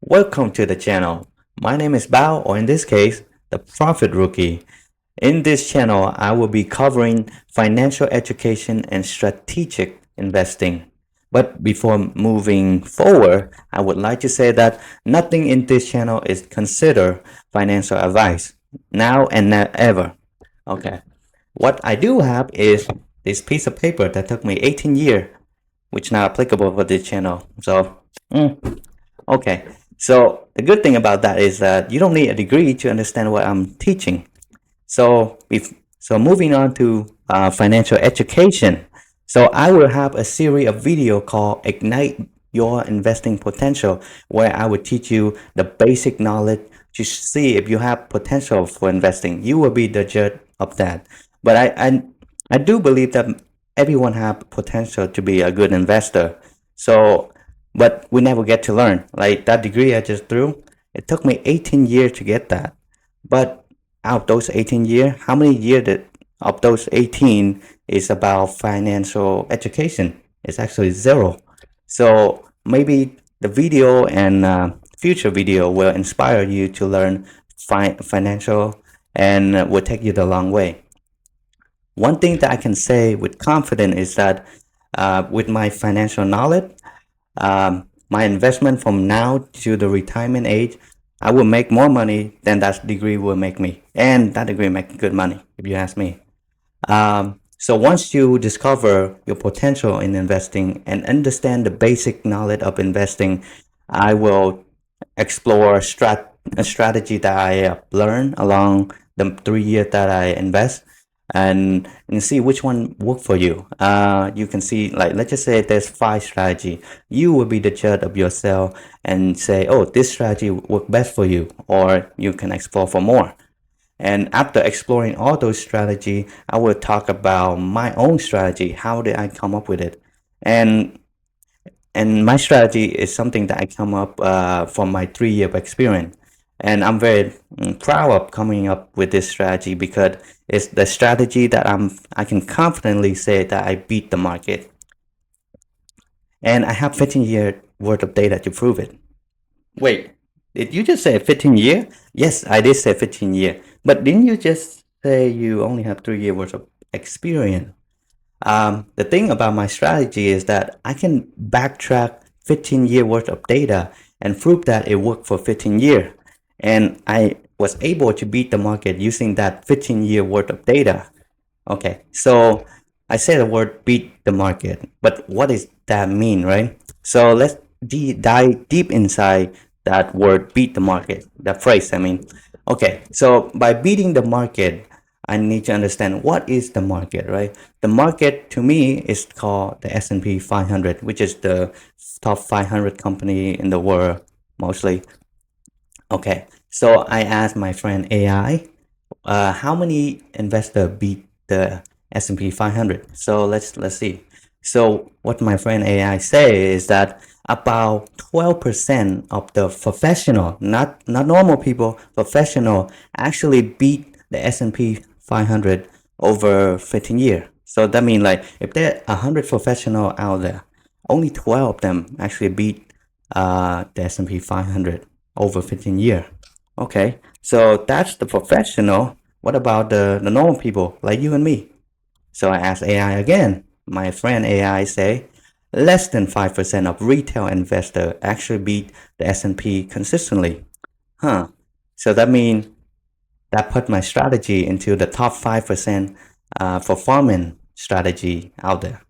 Welcome to the channel. My name is Bao, or in this case, the Profit Rookie. In this channel, I will be covering financial education and strategic investing. But before moving forward, I would like to say that nothing in this channel is considered financial advice, now and not ever. Okay. What I do have is this piece of paper that took me 18 years, which now applicable for this channel. Okay. So the good thing about that is that you don't need a degree to understand what I'm teaching. So moving on to financial education. So I will have a series of video called Ignite Your Investing Potential, where I will teach you the basic knowledge to see if you have potential for investing. You will be the judge of that. But I do believe that everyone have potential to be a good investor. So but we never get to learn. Like that degree I just threw, it took me 18 years to get that. But out of those 18 years, how many years of those 18 is about financial education? It's actually zero. So maybe the video and future video will inspire you to learn financial and will take you the long way. One thing that I can say with confidence is that with my financial knowledge, my investment from now to the retirement age, I will make more money than that degree will make me. And that degree make good money, if you ask me. So once you discover your potential in investing and understand the basic knowledge of investing, I will explore a strategy that I have learned along the 3 years that I invest and see which one work for you. You can see, like, let's just say there's 5 strategy. You will be the judge of yourself and say, oh, this strategy work best for you, or you can explore for more. And after exploring all those strategy, I will talk about my own strategy. How did I come up with it? And my strategy is something that I come up from my 3 year experience. And I'm very proud of coming up with this strategy because it's the strategy that I can confidently say that I beat the market. And I have 15 year worth of data to prove it. Wait, did you just say 15 year? Yes, I did say 15 year. But didn't you just say you only have 3 year worth of experience? The thing about my strategy is that I can backtrack 15 year worth of data and prove that it worked for 15 years. And I was able to beat the market using that 15 year worth of data. Okay, so I say the word beat the market, but what does that mean, right? So let's dive deep inside that word beat the market, that phrase, I mean. Okay, so by beating the market, I need to understand what is the market, right? The market to me is called the S&P 500, which is the top 500 company in the world mostly. Okay, so I asked my friend AI, how many investor beat the S&P 500? So let's see. So what my friend AI say is that about 12% of the professional, not normal people, professional actually beat the S&P 500 over 15 years. So that means, like, if there are 100 professional out there, only 12 of them actually beat the S&P 500 over 15 years. Okay, so that's the professional. What about the normal people like you and me? So I asked AI again. My friend AI say less than 5% of retail investor actually beat the S&P consistently. Huh. So that means that put my strategy into the top 5% performance strategy out there.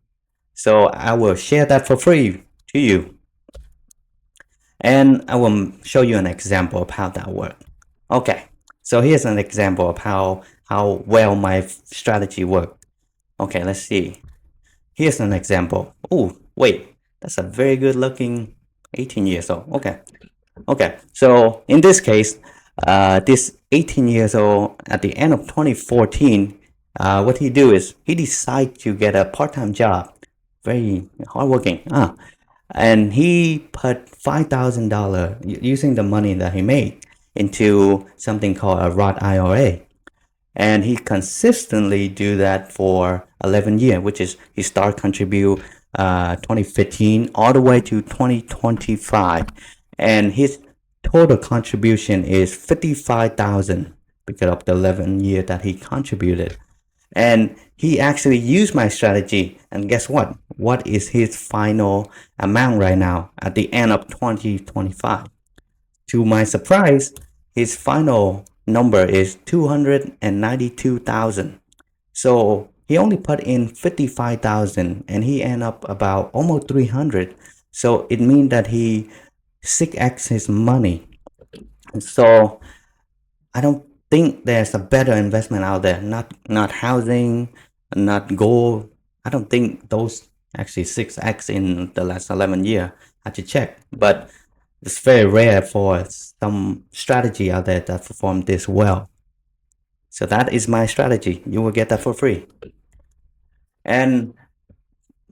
So I will share that for free to you. And I will show you an example of how that works. Okay, so here's an example of how well my strategy worked. Okay, let's see. Here's an example. Oh, wait, that's a very good looking 18 years old. Okay, so in this case, this 18 years old at the end of 2014, what he do is he decide to get a part-time job, very hardworking. And he put $5,000 using the money that he made into something called a Roth IRA. And he consistently do that for 11 years, which is he start contribute 2015 all the way to 2025. And his total contribution is 55,000 because of the 11 year that he contributed. And he actually used my strategy. And guess what? What is his final amount right now at the end of 2025? To my surprise, his final number is 292,000. So he only put in 55,000 and he ended up about almost 300. So it means that he 6x his money. So I don't think there's a better investment out there. Not housing, not gold. I don't think those actually 6x in the last 11 year. I had to check, but it's very rare for some strategy out there that perform this well. So that is my strategy. You will get that for free. And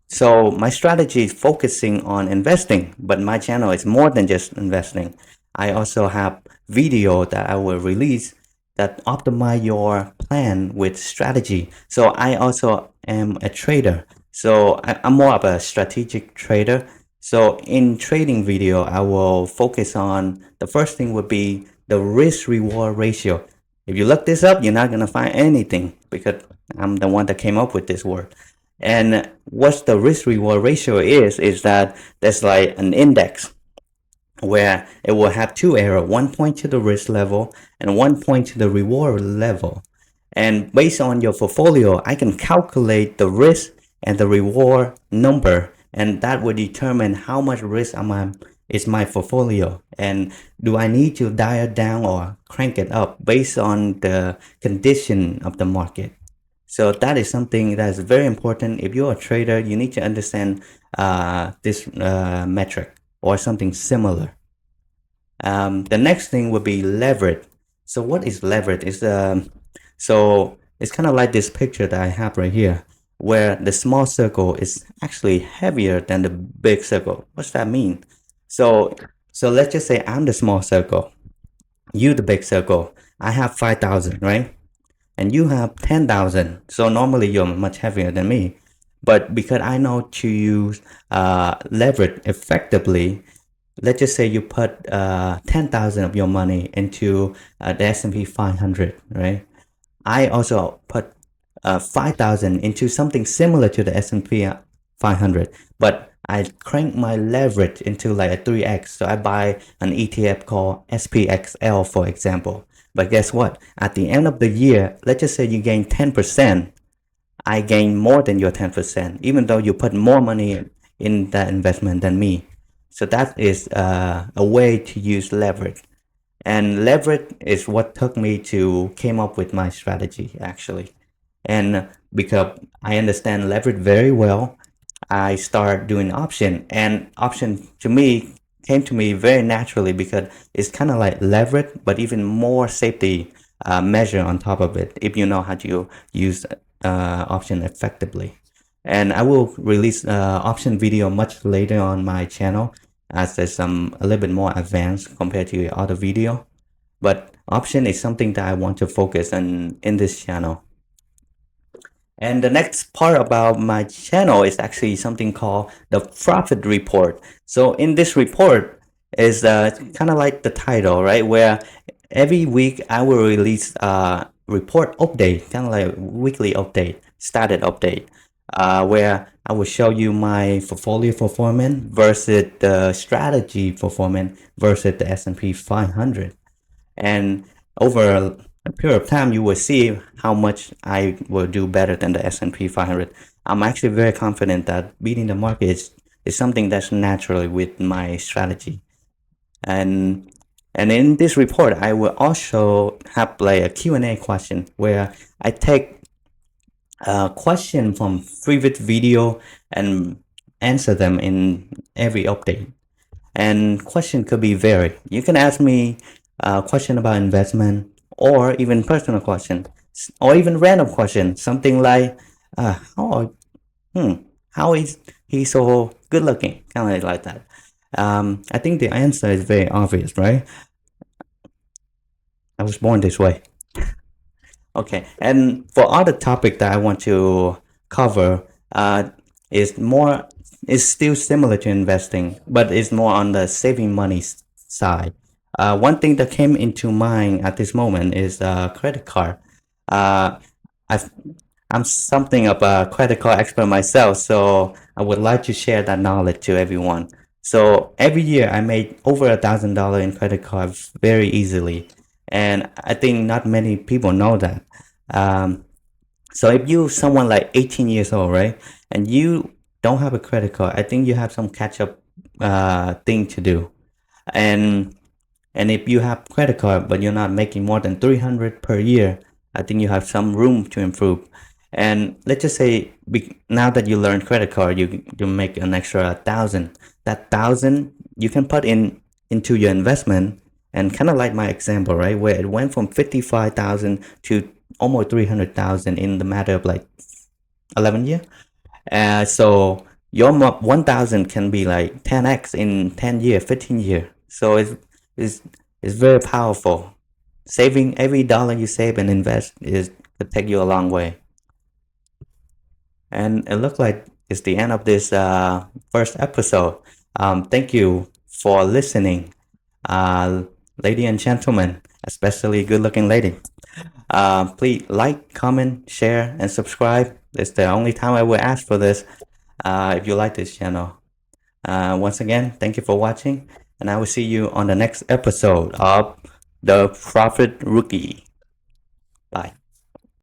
so my strategy is focusing on investing, but my channel is more than just investing. I also have video that I will release that optimize your plan with strategy. So I also am a trader. So I'm more of a strategic trader. So in trading video, I will focus on the first thing would be the risk reward ratio. If you look this up, you're not gonna find anything because I'm the one that came up with this word. And what's the risk reward ratio is that there's like an index where it will have two arrows, 1 point to the risk level and 1 point to the reward level. And based on your portfolio, I can calculate the risk and the reward number, and that will determine how much risk is my portfolio, and do I need to dial it down or crank it up based on the condition of the market. So that is something that is very important. If you're a trader, you need to understand this metric or something similar. The next thing would be leverage. So what is leverage? So it's kind of like this picture that I have right here, where the small circle is actually heavier than the big circle. What's that mean? So let's just say I'm the small circle, you the big circle. I have 5,000, right? And you have 10,000. So normally you're much heavier than me. But because I know to use leverage effectively, let's just say you put 10,000 of your money into the S&P 500, right? I also put 5,000 into something similar to the S&P 500, but I crank my leverage into like a 3x. So I buy an ETF called SPXL, for example. But guess what? At the end of the year, let's just say you gain 10%. I gain more than your 10%, even though you put more money in that investment than me. So that is a way to use leverage. And leverage is what took me to came up with my strategy, actually. And because I understand leverage very well, I start doing option, and option to me came to me very naturally because it's kind of like leverage, but even more safety measure on top of it if you know how to use option effectively. And I will release option video much later on my channel, as there's a little bit more advanced compared to other video. But option is something that I want to focus on in this channel. And the next part about my channel is actually something called the profit report. So in this report is kind of like the title, right? Where every week I will release a report update, kind of like weekly update, status update, where I will show you my portfolio performance versus the strategy performance versus the S&P 500. And over a period of time, you will see how much I will do better than the S&P 500. I'm actually very confident that beating the market is something that's naturally with my strategy. And in this report, I will also have like a Q&A question where I take a question from previous video and answer them in every update. And question could be varied. You can ask me a question about investment, or even personal question, or even random question, something like how is he so good looking, kind of like that. I think the answer is very obvious, right? I was born this way. Okay, and for other topic that I want to cover is still similar to investing, but it's more on the saving money side. One thing that came into mind at this moment is credit card. Uh, I've, I'm something of a credit card expert myself, so I would like to share that knowledge to everyone. So every year I made over $1,000 in credit cards very easily, and I think not many people know that. Um, so if you someone like 18 years old, right, and you don't have a credit card, I think you have some catch up thing to do. And and if you have credit card but you're not making more than 300 per year, I think you have some room to improve. And let's just say now that you learn credit card, you make an extra 1,000. That 1,000 you can put into your investment, and kind of like my example, right, where it went from 55,000 to almost 300,000 in the matter of like 11 years. So your 1,000 can be like 10x in 10 year, 15 year. So it's, it's very powerful. Saving every dollar you save and invest is could take you a long way. And it looks like it's the end of this first episode. Thank you for listening, uh, lady and gentlemen, especially good-looking lady. Please like, comment, share, and subscribe. It's the only time I will ask for this. If you like this channel. Once again, thank you for watching, and I will see you on the next episode of The Profit Rookie. Bye.